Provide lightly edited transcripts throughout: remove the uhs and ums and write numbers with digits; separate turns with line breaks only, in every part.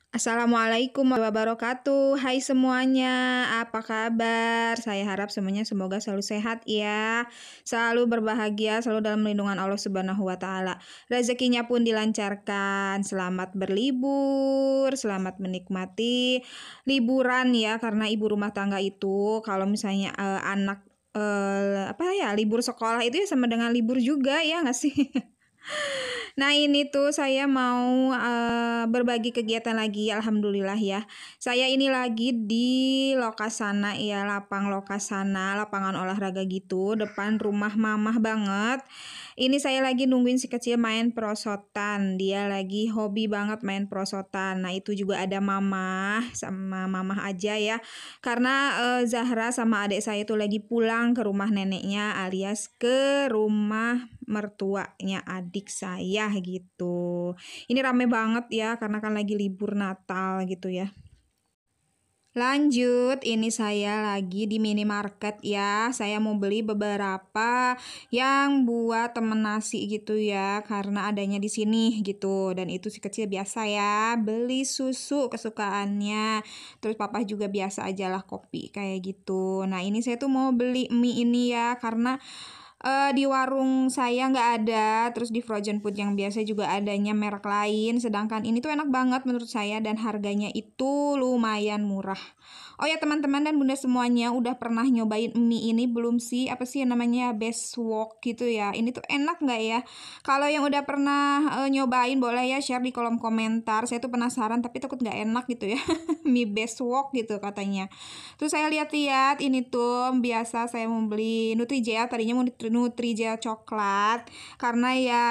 Assalamualaikum warahmatullahi wabarakatuh. Hai semuanya, apa kabar? Saya harap semoga selalu sehat ya. Selalu berbahagia, selalu dalam lindungan Allah Subhanahu wa taala. Rezekinya pun dilancarkan. Selamat berlibur, selamat menikmati liburan ya, karena ibu rumah tangga itu kalau misalnya anak libur sekolah itu ya sama dengan libur juga ya nggak sih? Nah ini tuh saya mau berbagi kegiatan lagi, alhamdulillah ya. Saya ini lagi di Lokasana ya, lapangan olahraga gitu, depan rumah mamah banget. Ini saya lagi nungguin si kecil main perosotan, dia lagi hobi banget main perosotan. Nah itu juga ada mamah sama mamah aja ya, karena Zahra sama adik saya itu lagi pulang ke rumah neneknya alias ke rumah mertuanya adik saya gitu. Ini rame banget ya karena kan lagi libur Natal gitu ya. Lanjut, ini saya lagi di minimarket ya. Saya mau beli beberapa yang buat temen nasi gitu ya, karena adanya di sini gitu. Dan itu si kecil biasa ya, beli susu kesukaannya. Terus papa juga biasa aja lah kopi kayak gitu. Nah ini saya tuh mau beli mie ini ya, karena di warung saya nggak ada, terus di frozen food yang biasa juga adanya merek lain, sedangkan ini tuh enak banget menurut saya dan harganya itu lumayan murah. Oh ya teman-teman dan bunda semuanya, udah pernah nyobain mie ini belum sih? Apa sih yang namanya Best Wok gitu ya? Ini tuh enak nggak ya? Kalau yang udah pernah nyobain boleh ya share di kolom komentar. Saya tuh penasaran tapi takut nggak enak gitu ya. Mie Best Wok gitu katanya. Terus saya lihat-lihat ini tuh biasa saya mau beli Nutrijel, tadinya mau Nutrijel coklat karena ya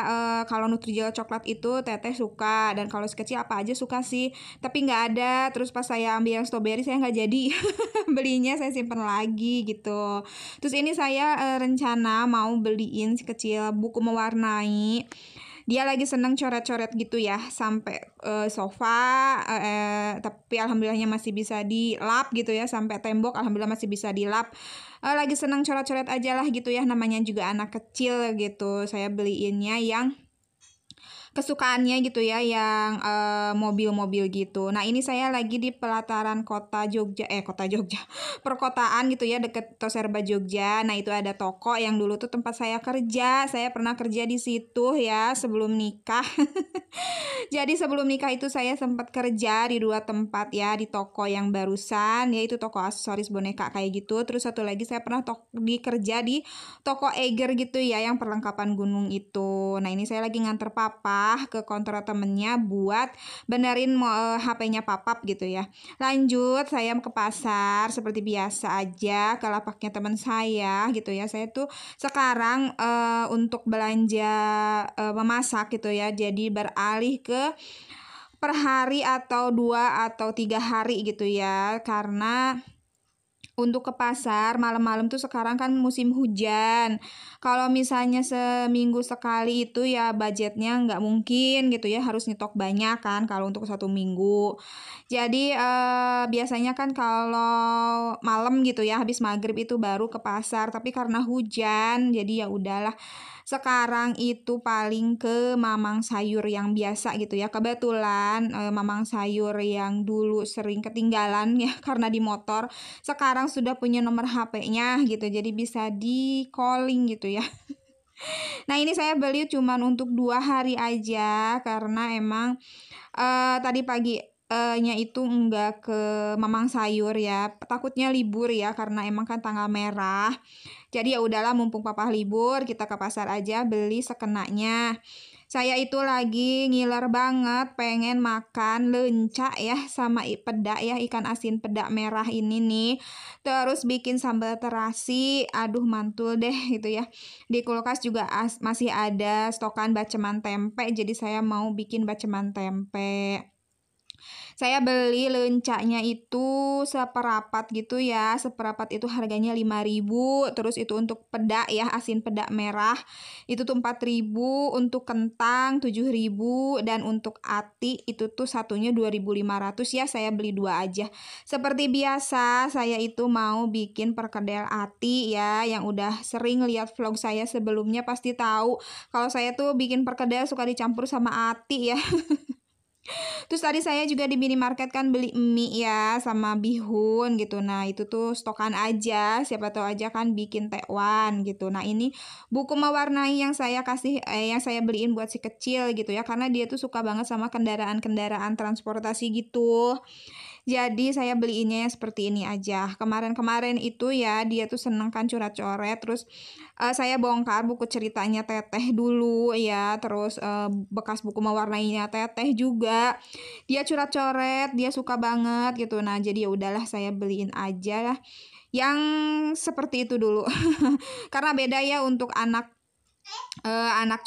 kalau Nutrijel coklat itu teteh suka dan kalau sekecil apa aja suka sih, tapi nggak ada. Terus pas saya ambil yang strawberry saya nggak jadi belinya, saya simpen lagi gitu. Terus ini saya rencana mau beliin si kecil buku mewarnai. Dia lagi seneng coret-coret gitu ya, sampai sofa, tapi alhamdulillahnya masih bisa dilap gitu ya, sampai tembok alhamdulillah masih bisa dilap. Lagi seneng coret-coret aja lah gitu ya, namanya juga anak kecil gitu. Saya beliinnya yang kesukaannya gitu ya, yang mobil-mobil gitu. Nah ini saya lagi di pelataran kota Jogja, perkotaan gitu ya, deket Toserba Jogja. Nah itu ada toko yang dulu tuh tempat saya kerja, saya pernah kerja di situ ya sebelum nikah. Jadi sebelum nikah itu saya sempat kerja di 2 tempat ya, di toko yang barusan yaitu toko aksesoris boneka kayak gitu. Terus satu lagi saya pernah kerja di toko Eiger gitu ya, yang perlengkapan gunung itu. Nah ini saya lagi nganter papa ke kantor temennya buat benerin HP-nya papap gitu ya. Lanjut saya ke pasar seperti biasa aja, ke lapaknya teman saya gitu ya. Saya tuh sekarang untuk belanja memasak gitu ya, jadi beralih ke per hari atau 2 atau 3 hari gitu ya, karena untuk ke pasar malam-malam tuh sekarang kan musim hujan. Kalau misalnya seminggu sekali itu ya budgetnya nggak mungkin gitu ya, harus nyetok banyak kan kalau untuk 1 minggu. Jadi biasanya kan kalau malam gitu ya, habis maghrib itu baru ke pasar. Tapi karena hujan, jadi ya udahlah. Sekarang itu paling ke mamang sayur yang biasa gitu ya. Kebetulan mamang sayur yang dulu sering ketinggalan ya karena di motor, sekarang sudah punya nomor HP-nya gitu, jadi bisa di calling gitu ya. Nah ini saya beli cuman untuk 2 hari aja karena emang tadi pagi nya itu enggak ke mamang sayur ya, takutnya libur ya karena emang kan tanggal merah. Jadi ya udahlah mumpung papa libur kita ke pasar aja beli sekenanya. Saya itu lagi ngiler banget pengen makan lenca ya sama peda ya, ikan asin peda merah ini nih. Terus bikin sambal terasi, aduh mantul deh gitu ya. Di kulkas juga masih ada stokan baceman tempe, jadi saya mau bikin baceman tempe. Saya beli lencanya itu seperapat gitu ya, seperapat itu harganya 5.000, terus itu untuk peda ya, asin peda merah, itu tuh 4.000, untuk kentang 7.000, dan untuk ati itu tuh satunya 2.500 ya, saya beli 2 aja. Seperti biasa, saya itu mau bikin perkedel ati ya, yang udah sering lihat vlog saya sebelumnya pasti tahu, kalau saya tuh bikin perkedel suka dicampur sama ati ya. Terus tadi saya juga di minimarket kan beli mie ya sama bihun gitu. Nah, itu tuh stokan aja, siapa tahu aja kan bikin tekwan gitu. Nah, ini buku mewarnai yang saya yang saya beliin buat si kecil gitu ya, karena dia tuh suka banget sama kendaraan-kendaraan transportasi gitu. Jadi saya beliinnya yang seperti ini aja. Kemarin-kemarin itu ya dia tuh seneng kan coret-coret, terus saya bongkar buku ceritanya Teteh dulu ya, terus bekas buku mewarnainya Teteh juga. Dia coret-coret, dia suka banget gitu. Nah, jadi ya udahlah saya beliin aja lah yang seperti itu dulu. Karena beda ya untuk anak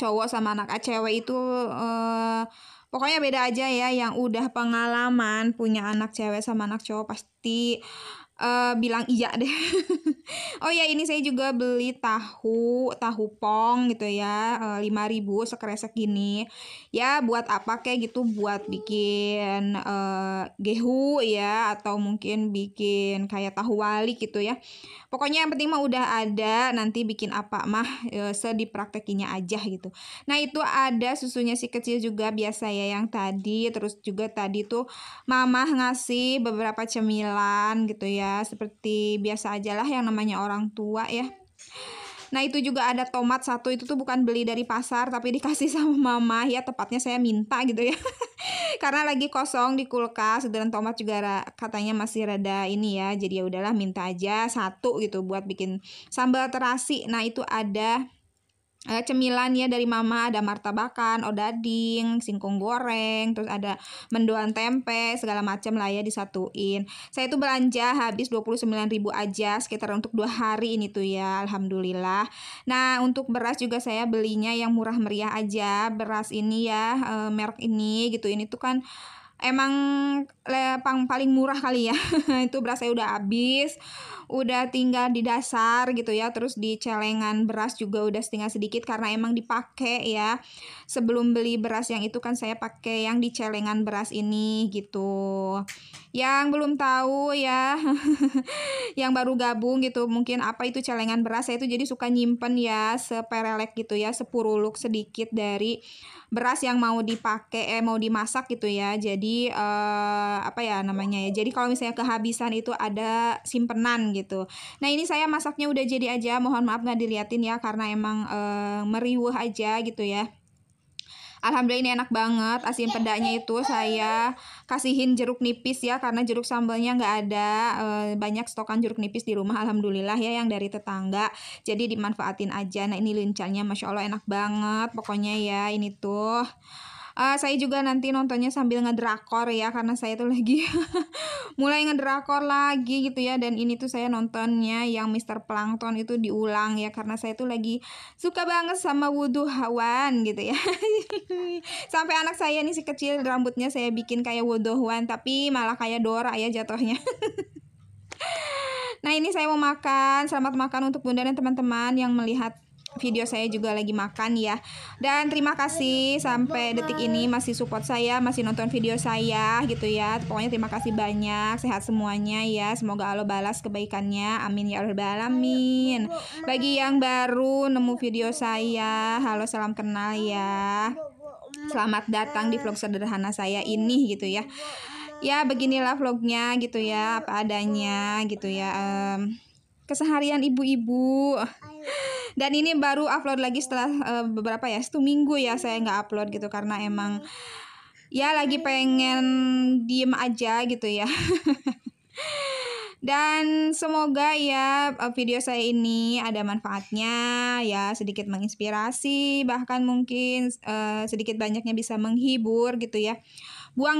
cowok sama anak cewek itu pokoknya beda aja ya, yang udah pengalaman punya anak cewek sama anak cowok pasti bilang iya deh. Oh ya, ini saya juga beli tahu pong gitu ya, 5.000 sekresek gini. Ya buat apa kayak gitu, buat bikin gehu ya, atau mungkin bikin kayak tahu wali gitu ya. Pokoknya yang penting mah udah ada, nanti bikin apa mah sedipraktekinya aja gitu. Nah, itu ada susunya si kecil juga biasa ya yang tadi, terus juga tadi tuh mama ngasih beberapa cemilan gitu ya, seperti biasa aja lah yang namanya orang tua ya. Nah, itu juga ada tomat satu, itu tuh bukan beli dari pasar tapi dikasih sama mama ya, tepatnya saya minta gitu ya. Karena lagi kosong di kulkas, dan tomat juga katanya masih rada ini ya, jadi ya udahlah minta aja satu gitu buat bikin sambal terasi. Nah, itu ada cemilan ya dari mama, ada martabakan, odading, singkong goreng, terus ada mendoan tempe, segala macam lah ya disatuin. Saya tuh belanja habis 29.000 aja sekitar untuk 2 hari ini tuh ya, alhamdulillah. Nah, untuk beras juga saya belinya yang murah meriah aja, beras ini ya, merek ini gitu. Ini tuh kan emang paling murah kali ya. Itu beras saya udah habis, udah tinggal di dasar gitu ya, terus di celengan beras juga udah tinggal sedikit karena emang dipakai ya. Sebelum beli beras yang itu kan saya pakai yang di celengan beras ini gitu. Yang belum tahu ya, yang baru gabung gitu, mungkin apa itu celengan beras, saya itu jadi suka nyimpen ya seperelek gitu ya, sepuruluk sedikit dari beras yang mau dipakai mau dimasak gitu ya. Jadi apa ya namanya ya, jadi kalau misalnya kehabisan itu ada simpenan gitu. Nah, ini saya masaknya udah jadi aja, mohon maaf nggak diliatin ya karena emang meriweh aja gitu ya. Alhamdulillah ini enak banget. Asin pedanya itu saya kasihin jeruk nipis ya, karena jeruk sambalnya nggak ada. Banyak stokan jeruk nipis di rumah, alhamdulillah ya, yang dari tetangga. Jadi dimanfaatin aja. Nah, ini lincahnya Masya Allah enak banget. Pokoknya ya ini tuh. Saya juga nanti nontonnya sambil ngedrakor ya, karena saya tuh lagi mulai ngedrakor lagi gitu ya. Dan ini tuh saya nontonnya yang Mr. Plankton itu diulang ya, karena saya tuh lagi suka banget sama Wudhu Hawan gitu ya. Sampai anak saya nih si kecil rambutnya saya bikin kayak Wudhu Hawan, tapi malah kayak Dora ya jatuhnya. Nah, ini saya mau makan. Selamat makan untuk Bunda dan teman-teman yang melihat video saya juga lagi makan ya. Dan terima kasih sampai detik ini masih support saya, masih nonton video saya gitu ya. Pokoknya terima kasih banyak, sehat semuanya ya. Semoga Allah balas kebaikannya, amin ya rabbal alamin. Bagi yang baru nemu video saya, halo salam kenal ya. Selamat datang di vlog sederhana saya ini gitu ya. Ya beginilah vlognya gitu ya, apa adanya gitu ya. Keseharian ibu-ibu. Dan ini baru upload lagi setelah beberapa ya, 1 minggu ya saya nggak upload gitu, karena emang ya lagi pengen diem aja gitu ya. Dan semoga ya video saya ini ada manfaatnya ya, sedikit menginspirasi, bahkan mungkin sedikit banyaknya bisa menghibur gitu ya. Buang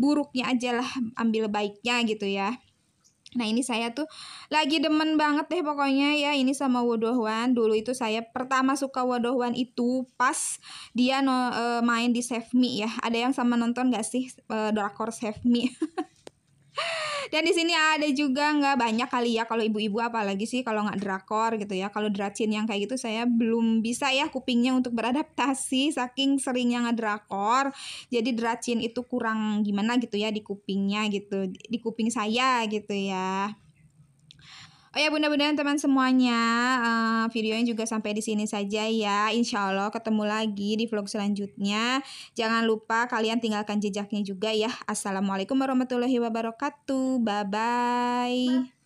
buruknya aja lah, ambil baiknya gitu ya. Nah, ini saya tuh lagi demen banget deh pokoknya ya ini sama Wodohwan. Dulu itu saya pertama suka Wodohwan itu pas dia main di Save Me ya. Ada yang sama nonton gak sih drakor Save Me? Dan di sini ada juga, nggak banyak kali ya kalau ibu-ibu, apalagi sih kalau nggak drakor gitu ya. Kalau dracin yang kayak gitu saya belum bisa ya kupingnya untuk beradaptasi saking seringnya ngedrakor. Jadi dracin itu kurang gimana gitu ya di kupingnya gitu, di kuping saya gitu ya. Oh ya, mudah-mudahan teman semuanya, videonya juga sampai di sini saja ya. Insya Allah ketemu lagi di vlog selanjutnya. Jangan lupa kalian tinggalkan jejaknya juga ya. Assalamualaikum warahmatullahi wabarakatuh. Bye-bye.